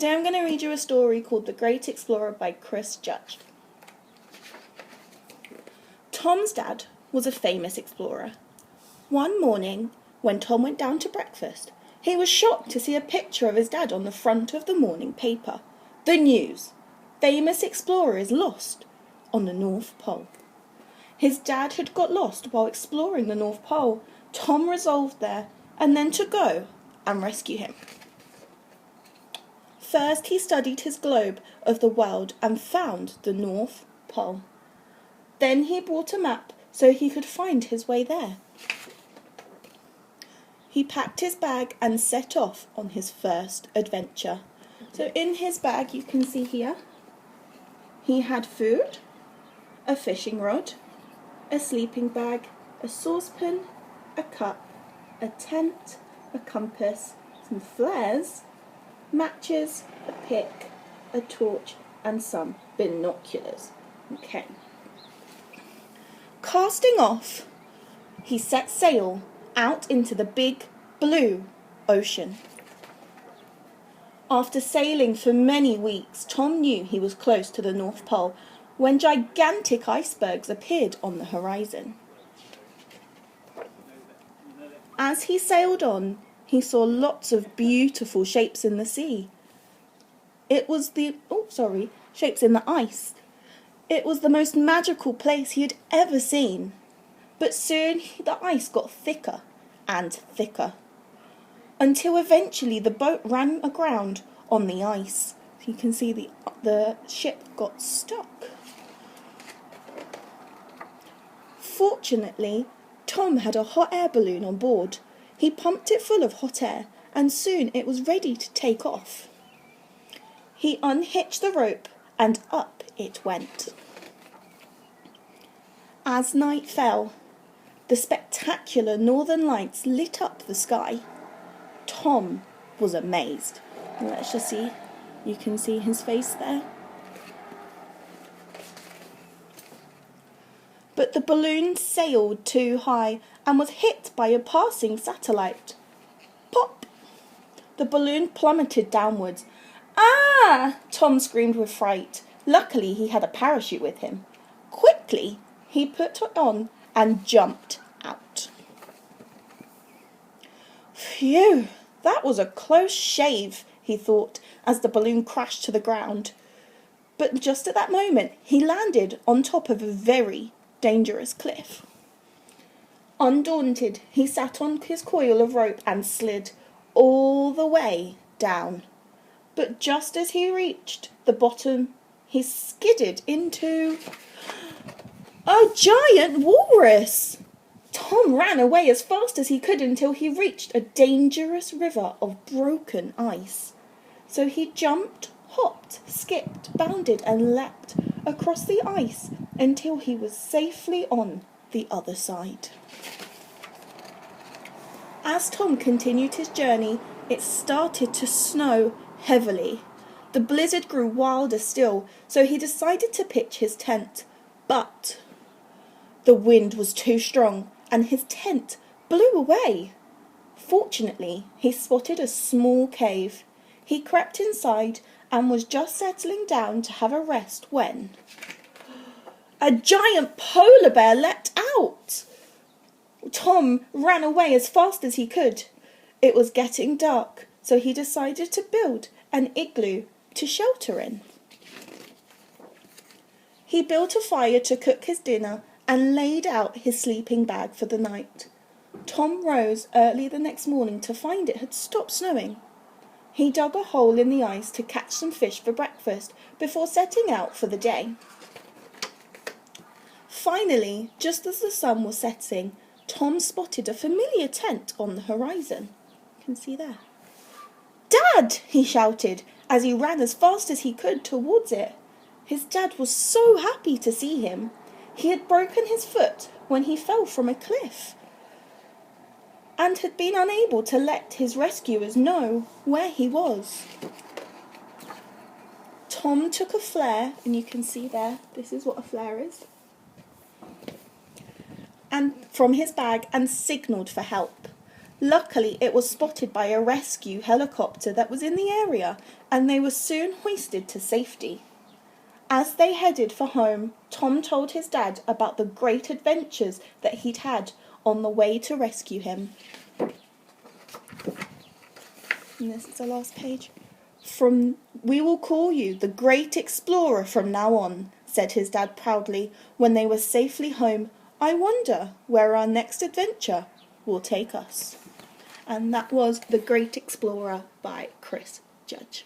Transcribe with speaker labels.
Speaker 1: Today I'm going to read you a story called The Great Explorer by Chris Judge. Tom's dad was a famous explorer. One morning, when Tom went down to breakfast, he was shocked to see a picture of his dad on the front of the morning paper. The news: famous explorer is lost on the North Pole. His dad had got lost while exploring the North Pole. Tom resolved there and then to go and rescue him. First he studied his globe of the world and found the North Pole. Then he brought a map so he could find his way there. He packed his bag and set off on his first adventure. So in his bag, you can see here, he had food, a fishing rod, a sleeping bag, a saucepan, a cup, a tent, a compass, some flares, matches, a pick, a torch, and some binoculars. Okay. Casting off, he set sail out into the big blue ocean. After sailing for many weeks, Tom knew he was close to the North Pole when gigantic icebergs appeared on the horizon. As he sailed on, he saw lots of beautiful shapes in the sea. Shapes in the ice. It was the most magical place he had ever seen. But soon the ice got thicker and thicker, until eventually the boat ran aground on the ice. So you can see the ship got stuck. Fortunately, Tom had a hot air balloon on board. He pumped it full of hot air, and soon it was ready to take off. He unhitched the rope, and up it went. As night fell, the spectacular northern lights lit up the sky. Tom was amazed. Let's just see. You can see his face there. But the balloon sailed too high and was hit by a passing satellite. Pop! The balloon plummeted downwards. Ah! Tom screamed with fright. Luckily, he had a parachute with him. Quickly, he put it on and jumped out. Phew! That was a close shave, he thought, as the balloon crashed to the ground. But just at that moment, he landed on top of a very dangerous cliff. Undaunted, he sat on his coil of rope and slid all the way down. But just as he reached the bottom, he skidded into a giant walrus. Tom ran away as fast as he could until he reached a dangerous river of broken ice. So he jumped, hopped, skipped, bounded, and leapt across the ice until he was safely on the other side. As Tom continued his journey, it started to snow heavily. The blizzard grew wilder still, so he decided to pitch his tent. But the wind was too strong, and his tent blew away. Fortunately, he spotted a small cave. He crept inside and was just settling down to have a rest when a giant polar bear leapt out. Tom ran away as fast as he could. It was getting dark, so he decided to build an igloo to shelter in. He built a fire to cook his dinner and laid out his sleeping bag for the night. Tom rose early the next morning to find it had stopped snowing. He dug a hole in the ice to catch some fish for breakfast before setting out for the day. Finally, just as the sun was setting, Tom spotted a familiar tent on the horizon. You can see there. "Dad!" he shouted as he ran as fast as he could towards it. His dad was so happy to see him. He had broken his foot when he fell from a cliff and had been unable to let his rescuers know where he was. Tom took a flare, and you can see there, this is what a flare is, and from his bag and signalled for help. Luckily, it was spotted by a rescue helicopter that was in the area, and they were soon hoisted to safety. As they headed for home, Tom told his dad about the great adventures that he'd had on the way to rescue him. And this is the last page. "We will call you the Great Explorer from now on," said his dad proudly when they were safely home. "I wonder where our next adventure will take us." And that was The Great Explorer by Chris Judge.